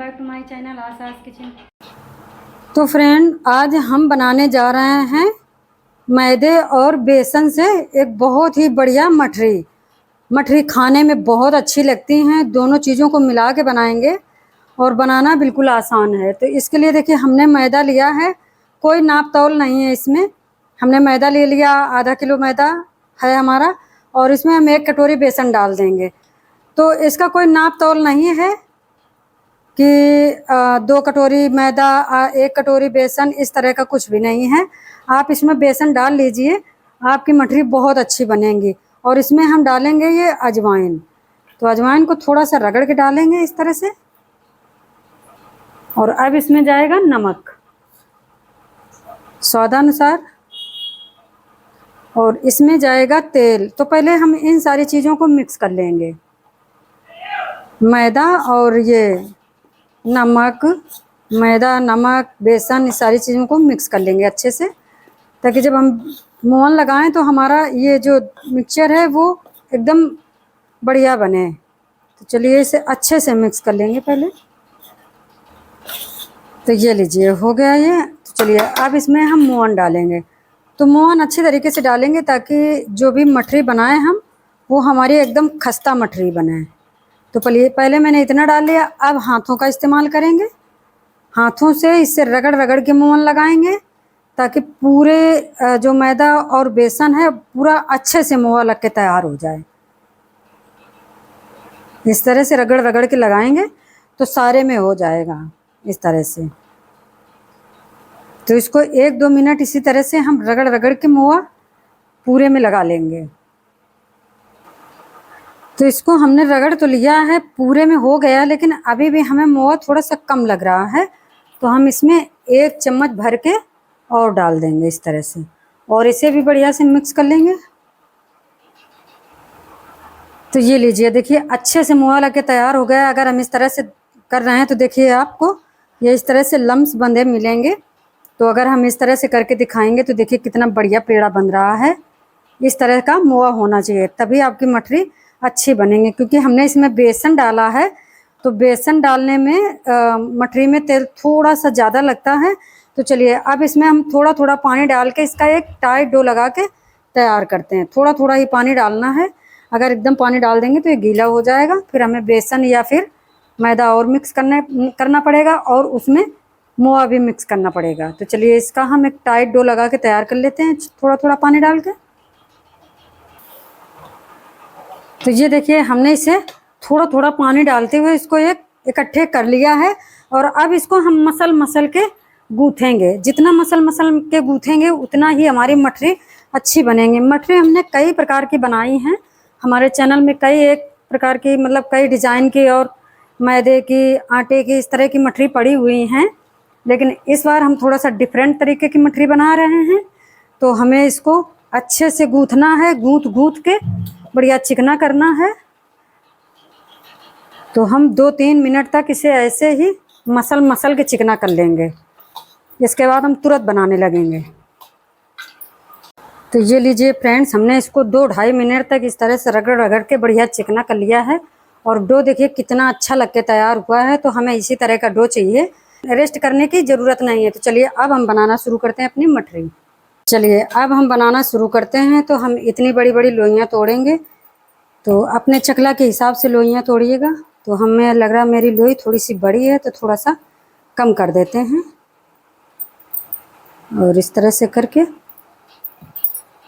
Back to my channel Asas kitchen. तो friend, आज हम बनाने जा रहे हैं मैदे और बेसन से एक बहुत ही बढ़िया मठरी खाने में बहुत अच्छी लगती हैं। दोनों चीज़ों को मिला के बनाएंगे और बनाना बिल्कुल आसान है। तो इसके लिए देखिए, हमने मैदा लिया है, कोई नाप तौल नहीं है इसमें। हमने मैदा ले लिया, आधा किलो मैदा है हमारा, और इसमें हम 1 कटोरी बेसन डाल देंगे। तो इसका कोई नाप तौल नहीं है कि 2 कटोरी मैदा 1 कटोरी बेसन, इस तरह का कुछ भी नहीं है। आप इसमें बेसन डाल लीजिए, आपकी मठरी बहुत अच्छी बनेंगी। और इसमें हम डालेंगे ये अजवाइन। तो अजवाइन को थोड़ा सा रगड़ के डालेंगे इस तरह से। और अब इसमें जाएगा नमक स्वादानुसार, और इसमें जाएगा तेल। तो पहले हम इन सारी चीज़ों को मिक्स कर लेंगे, मैदा और ये नमक, मैदा, नमक, बेसन, इस सारी चीज़ों को मिक्स कर लेंगे अच्छे से, ताकि जब हम मोहन लगाएं तो हमारा ये जो मिक्सचर है वो एकदम बढ़िया बने। तो चलिए इसे अच्छे से मिक्स कर लेंगे पहले। तो ये लीजिए, हो गया ये। तो चलिए अब इसमें हम मोहन डालेंगे। तो मोहन अच्छे तरीके से डालेंगे ताकि जो भी मठरी बनाएं हम, वो हमारी एकदम खस्ता मठरी बने। तो पहले मैंने इतना डाल लिया। अब हाथों का इस्तेमाल करेंगे, हाथों से इससे रगड़ रगड़ के मोहन लगाएंगे, ताकि पूरे जो मैदा और बेसन है पूरा अच्छे से मोहा लग के तैयार हो जाए। इस तरह से रगड़ रगड़ के लगाएंगे तो सारे में हो जाएगा इस तरह से। तो इसको 1-2 मिनट इसी तरह से हम रगड़ रगड़ के मोहा पूरे में लगा लेंगे। तो इसको हमने रगड़ तो लिया है, पूरे में हो गया, लेकिन अभी भी हमें मोहा थोड़ा सा कम लग रहा है। तो हम इसमें 1 चम्मच भर के और डाल देंगे इस तरह से, और इसे भी बढ़िया से मिक्स कर लेंगे। तो ये लीजिए, देखिए अच्छे से मोहा लग के तैयार हो गया। अगर हम इस तरह से कर रहे हैं तो देखिए आपको ये इस तरह से लम्स बंधे मिलेंगे। तो अगर हम इस तरह से करके दिखाएंगे तो देखिए कितना बढ़िया पेड़ा बन रहा है। इस तरह का मोहा होना चाहिए, तभी आपकी मठरी अच्छी बनेंगे। क्योंकि हमने इसमें बेसन डाला है, तो बेसन डालने में मठरी में तेल थोड़ा सा ज़्यादा लगता है। तो चलिए अब इसमें हम थोड़ा थोड़ा पानी डाल के इसका एक टाइट डो लगा के तैयार करते हैं। थोड़ा थोड़ा ही पानी डालना है, अगर एकदम पानी डाल देंगे तो ये गीला हो जाएगा। फिर हमें बेसन या फिर मैदा और मिक्स करना पड़ेगा, और उसमें मोहा भी मिक्स करना पड़ेगा। तो चलिए इसका हम एक टाइट डो लगा के तैयार कर लेते हैं, थोड़ा थोड़ा पानी डाल के। तो ये देखिए, हमने इसे थोड़ा थोड़ा पानी डालते हुए इसको एक इकट्ठे कर लिया है। और अब इसको हम मसल के गूँथेंगे। जितना मसल के गूँथेंगे उतना ही हमारी मठरी अच्छी बनेंगे। मठरी हमने कई प्रकार की बनाई हैं हमारे चैनल में, कई एक प्रकार की, मतलब कई डिज़ाइन की, और मैदे की, आटे की, इस तरह की मठरी पड़ी हुई हैं। लेकिन इस बार हम थोड़ा सा डिफरेंट तरीके की मठरी बना रहे हैं। तो हमें इसको अच्छे से गूँथना है, गूँथ के बढ़िया चिकना करना है। तो हम 2-3 मिनट तक इसे ऐसे ही मसल के चिकना कर लेंगे। इसके बाद हम तुरंत बनाने लगेंगे। तो ये लीजिए फ्रेंड्स, हमने इसको 2-2.5 मिनट तक इस तरह से रगड़ रगड़ के बढ़िया चिकना कर लिया है। और डो देखिए कितना अच्छा लग के तैयार हुआ है। तो हमें इसी तरह का डो चाहिए, रेस्ट करने की ज़रूरत नहीं है। तो चलिए अब हम बनाना शुरू करते हैं अपनी मठरी। चलिए अब हम बनाना शुरू करते हैं। तो हम इतनी बड़ी बड़ी लोइयाँ तोड़ेंगे। तो अपने चकला के हिसाब से लोइयाँ तोड़िएगा। तो हमें लग रहा मेरी लोई थोड़ी सी बड़ी है, तो थोड़ा सा कम कर देते हैं। और इस तरह से करके,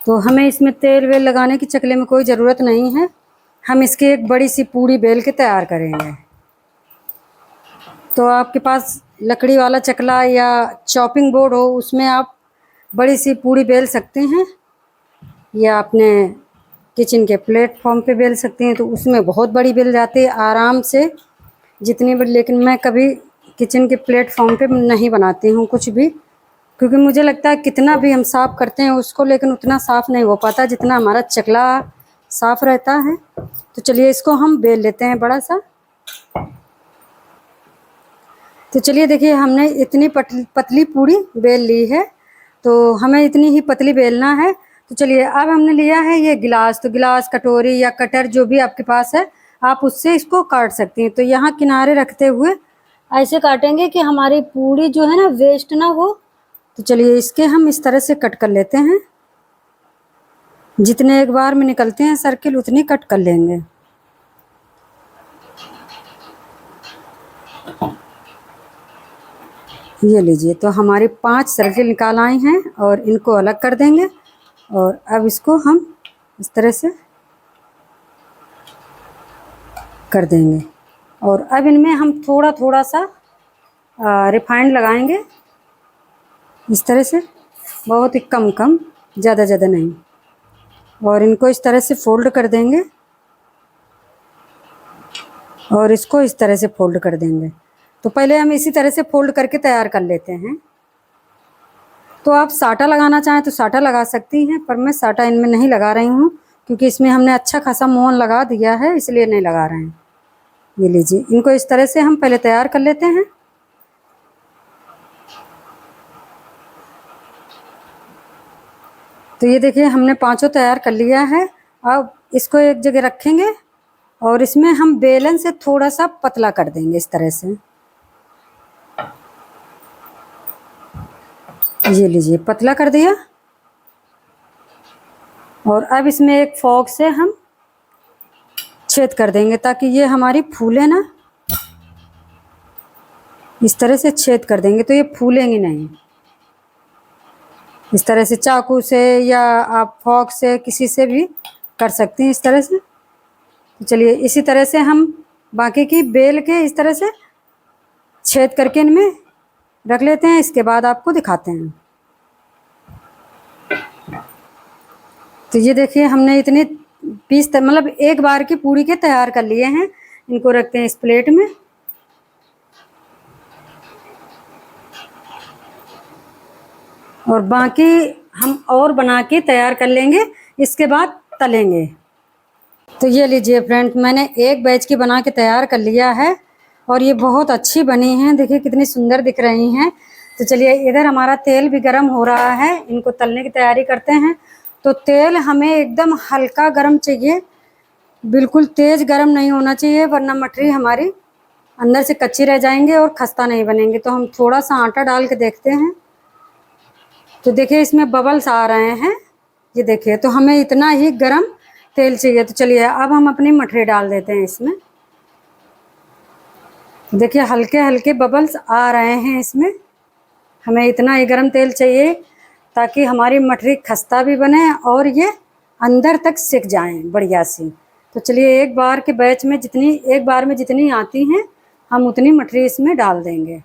तो हमें इसमें तेल वेल लगाने की चकले में कोई ज़रूरत नहीं है। हम इसकी एक बड़ी सी पूड़ी बेल के तैयार करेंगे। तो आपके पास लकड़ी वाला चकला या चॉपिंग बोर्ड हो, उसमें आप बड़ी सी पूड़ी बेल सकते हैं, या अपने किचन के प्लेटफॉर्म पे बेल सकते हैं। तो उसमें बहुत बड़ी बेल जाती है आराम से, जितनी बड़ी। लेकिन मैं कभी किचन के प्लेटफॉर्म पे नहीं बनाती हूँ कुछ भी, क्योंकि मुझे लगता है कितना भी हम साफ़ करते हैं उसको, लेकिन उतना साफ़ नहीं हो पाता जितना हमारा चकला साफ़ रहता है। तो चलिए इसको हम बेल लेते हैं बड़ा सा। तो चलिए देखिए, हमने इतनी पतली पूड़ी बेल ली है। तो हमें इतनी ही पतली बेलना है। तो चलिए अब हमने लिया है ये गिलास। तो गिलास, कटोरी या कटर जो भी आपके पास है, आप उससे इसको काट सकती हैं। तो यहाँ किनारे रखते हुए ऐसे काटेंगे कि हमारी पूड़ी जो है ना वेस्ट ना हो। तो चलिए इसके हम इस तरह से कट कर लेते हैं। जितने एक बार में निकलते हैं सर्किल उतनी कट कर लेंगे। ये लीजिए, तो हमारी 5 सर्किल निकाल आई हैं और इनको अलग कर देंगे। और अब इसको हम इस तरह से कर देंगे। और अब इनमें हम थोड़ा थोड़ा सा रिफाइंड लगाएंगे इस तरह से, बहुत ही कम कम, ज़्यादा ज़्यादा नहीं। और इनको इस तरह से फोल्ड कर देंगे और इसको इस तरह से फोल्ड कर देंगे। तो पहले हम इसी तरह से फोल्ड करके तैयार कर लेते हैं। तो आप साटा लगाना चाहें तो साटा लगा सकती हैं, पर मैं साटा इनमें नहीं लगा रही हूँ क्योंकि इसमें हमने अच्छा खासा मोहन लगा दिया है, इसलिए नहीं लगा रहे हैं। ये लीजिए, इनको इस तरह से हम पहले तैयार कर लेते हैं। तो ये देखिए हमने 5 तैयार कर लिया है। अब इसको एक जगह रखेंगे और इसमें हम बेलन से थोड़ा सा पतला कर देंगे इस तरह से। ये लीजिए, पतला कर दिया। और अब इसमें एक फोक से हम छेद कर देंगे ताकि ये हमारी फूले ना। इस तरह से छेद कर देंगे तो ये फूलेंगी नहीं। इस तरह से चाकू से या आप फोक से किसी से भी कर सकते हैं इस तरह से। तो चलिए इसी तरह से हम बाकी की बेल के इस तरह से छेद करके इनमें रख लेते हैं। इसके बाद आपको दिखाते हैं। तो ये देखिए हमने इतने पीस मतलब एक बार की पूड़ी के तैयार कर लिए हैं। इनको रखते हैं इस प्लेट में। और बाकी हम और बना के तैयार कर लेंगे, इसके बाद तलेंगे। तो ये लीजिए फ्रेंड्स, मैंने एक बैच की बना के तैयार कर लिया है और ये बहुत अच्छी बनी हैं। देखिए कितनी सुंदर दिख रही हैं। तो चलिए इधर हमारा तेल भी गर्म हो रहा है, इनको तलने की तैयारी करते हैं। तो तेल हमें एकदम हल्का गर्म चाहिए, बिल्कुल तेज़ गर्म नहीं होना चाहिए, वरना मठरी हमारी अंदर से कच्ची रह जाएंगे और खस्ता नहीं बनेंगे। तो हम थोड़ा सा आटा डाल के देखते हैं। तो देखिए इसमें बबल्स आ रहे हैं। ये देखिए, तो हमें इतना ही गरम तेल चाहिए। तो चलिए अब हम अपनी मठरी डाल देते हैं इसमें। देखिए हल्के हल्के बबल्स आ रहे हैं इसमें। हमें इतना ही गरम तेल चाहिए ताकि हमारी मठरी खस्ता भी बने और ये अंदर तक सिक जाएं बढ़िया सी। तो चलिए एक बार के बैच में एक बार में जितनी आती हैं हम उतनी मठरी इसमें डाल देंगे।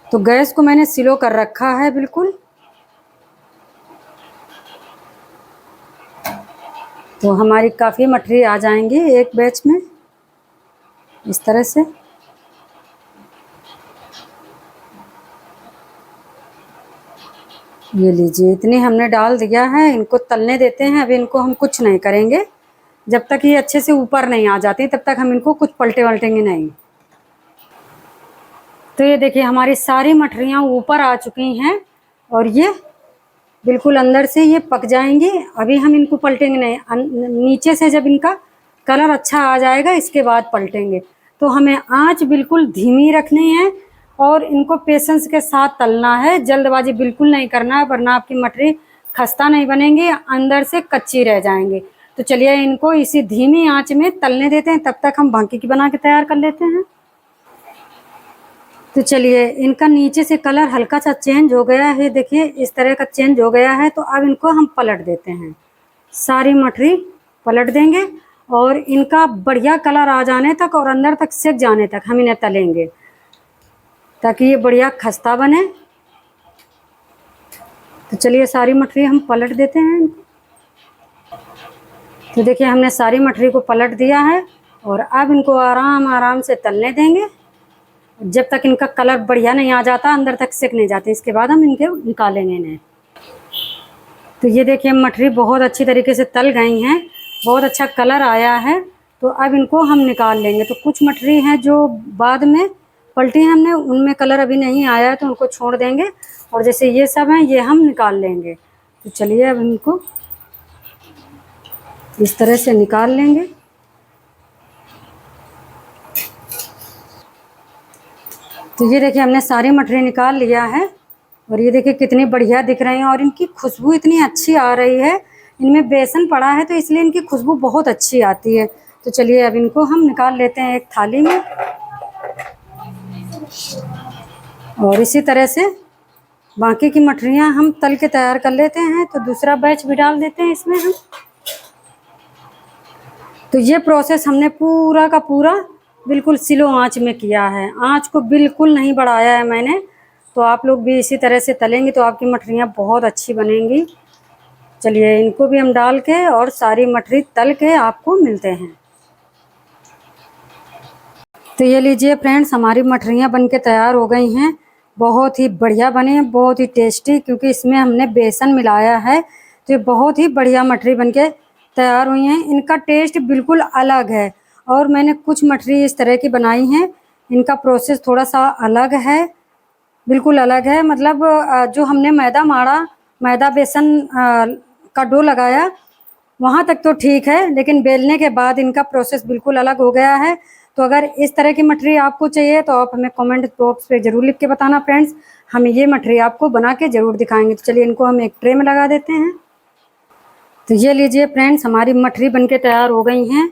तो गैस को मैंने स्लो कर रखा है बिल्कुल। तो हमारी काफ़ी मठरी आ जाएंगी एक बैच में इस तरह से। ये लीजिए, इतनी हमने डाल दिया है। इनको तलने देते हैं। अभी इनको हम कुछ नहीं करेंगे, जब तक ये अच्छे से ऊपर नहीं आ जाती तब तक हम इनको कुछ पलटे वलटेंगे नहीं। तो ये देखिए हमारी सारी मठरियाँ ऊपर आ चुकी हैं और ये बिल्कुल अंदर से ये पक जाएंगी। अभी हम इनको पलटेंगे नहीं, नीचे से जब इनका कलर अच्छा आ जाएगा इसके बाद पलटेंगे। तो हमें आंच बिल्कुल धीमी रखनी है और इनको पेशेंस के साथ तलना है। जल्दबाजी बिल्कुल नहीं करना है, वरना आपकी मठरी खस्ता नहीं बनेंगी, अंदर से कच्ची रह जाएंगे। तो चलिए इनको इसी धीमी आंच में तलने देते हैं, तब तक हम बाकी की बना के तैयार कर लेते हैं। तो चलिए इनका नीचे से कलर हल्का सा चेंज हो गया है। देखिए इस तरह का चेंज हो गया है। तो अब इनको हम पलट देते हैं, सारी मठरी पलट देंगे और इनका बढ़िया कलर आ जाने तक और अंदर तक सिक जाने तक हम इन्हें तलेंगे ताकि ये बढ़िया खस्ता बने। तो चलिए सारी मठरी हम पलट देते हैं। तो देखिए हमने सारी मठरी को पलट दिया है और अब इनको आराम आराम से तलने देंगे जब तक इनका कलर बढ़िया नहीं आ जाता, अंदर तक सिक नहीं जाते। इसके बाद हम इनके निकालेंगे इन्हें। तो ये देखिए मठरी बहुत अच्छी तरीके से तल गई हैं, बहुत अच्छा कलर आया है। तो अब इनको हम निकाल लेंगे। तो कुछ मठरी हैं जो बाद में पलटी हैं हमने, उनमें कलर अभी नहीं आया है तो उनको छोड़ देंगे। और जैसे ये सब हैं ये हम निकाल लेंगे। तो चलिए अब इनको इस तरह से निकाल लेंगे। तो ये देखिए हमने सारी मठरी निकाल लिया है और ये देखिए कितनी बढ़िया दिख रही हैं और इनकी खुशबू इतनी अच्छी आ रही है। इनमें बेसन पड़ा है तो इसलिए इनकी खुशबू बहुत अच्छी आती है। तो चलिए अब इनको हम निकाल लेते हैं एक थाली में और इसी तरह से बाकी की मठरियाँ हम तल के तैयार कर लेते हैं। तो दूसरा बैच भी डाल देते हैं इसमें हम। तो ये प्रोसेस हमने पूरा का पूरा बिल्कुल स्लो आंच में किया है, आंच को बिल्कुल नहीं बढ़ाया है मैंने। तो आप लोग भी इसी तरह से तलेंगे तो आपकी मठरियाँ बहुत अच्छी बनेंगी। चलिए इनको भी हम डाल के और सारी मठरी तल के आपको मिलते हैं। तो ये लीजिए फ्रेंड्स, हमारी मठरियाँ बन के तैयार हो गई हैं। बहुत ही बढ़िया बनी है, बहुत ही टेस्टी, क्योंकि इसमें हमने बेसन मिलाया है। तो ये बहुत ही बढ़िया मठरी बन के तैयार हुई हैं। इनका टेस्ट बिल्कुल अलग है और मैंने कुछ मठरी इस तरह की बनाई हैं, इनका प्रोसेस थोड़ा सा अलग है, बिल्कुल अलग है। मतलब जो हमने मैदा बेसन का डो लगाया वहाँ तक तो ठीक है, लेकिन बेलने के बाद इनका प्रोसेस बिल्कुल अलग हो गया है। तो अगर इस तरह की मठरी आपको चाहिए तो आप हमें कमेंट बॉक्स पे ज़रूर लिख के बताना फ्रेंड्स, हम ये मठरी आपको बना के ज़रूर दिखाएंगे। तो चलिए इनको हम एक ट्रे में लगा देते हैं। तो ये लीजिए फ्रेंड्स, हमारी मठरी बन के तैयार हो गई हैं।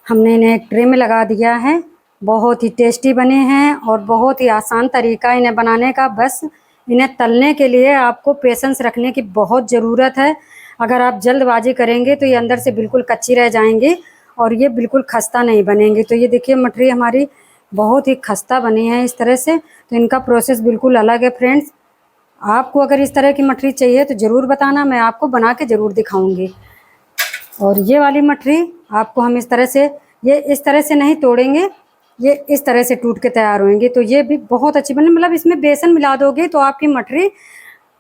हमने इन्हें एक ट्रे में लगा दिया है। बहुत ही टेस्टी बने हैं और बहुत ही आसान तरीका इन्हें बनाने का। बस इन्हें तलने के लिए आपको पेशेंस रखने की बहुत ज़रूरत है। अगर आप जल्दबाजी करेंगे तो ये अंदर से बिल्कुल कच्ची रह जाएंगी और ये बिल्कुल खस्ता नहीं बनेंगी। तो ये देखिए मठरी हमारी बहुत ही खस्ता बनी है इस तरह से। तो इनका प्रोसेस बिल्कुल अलग है फ्रेंड्स। आपको अगर इस तरह की मठरी चाहिए तो ज़रूर बताना, मैं आपको बना के ज़रूर दिखाऊंगी। और ये वाली मठरी आपको हम इस तरह से नहीं तोड़ेंगे, ये इस तरह से टूट के तैयार होंगे। तो ये भी बहुत अच्छी बने, मतलब इसमें बेसन मिला दोगे तो आपकी मठरी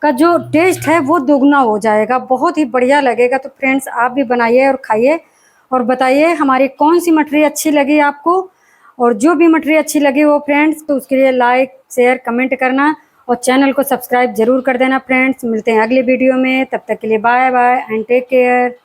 का जो टेस्ट है वो दुगना हो जाएगा, बहुत ही बढ़िया लगेगा। तो फ्रेंड्स आप भी बनाइए और खाइए और बताइए हमारी कौन सी मठरी अच्छी लगी आपको। और जो भी मठरी अच्छी लगी वो फ्रेंड्स, तो उसके लिए लाइक शेयर कमेंट करना और चैनल को सब्सक्राइब ज़रूर कर देना फ्रेंड्स। मिलते हैं अगली वीडियो में, तब तक के लिए bye bye and take care.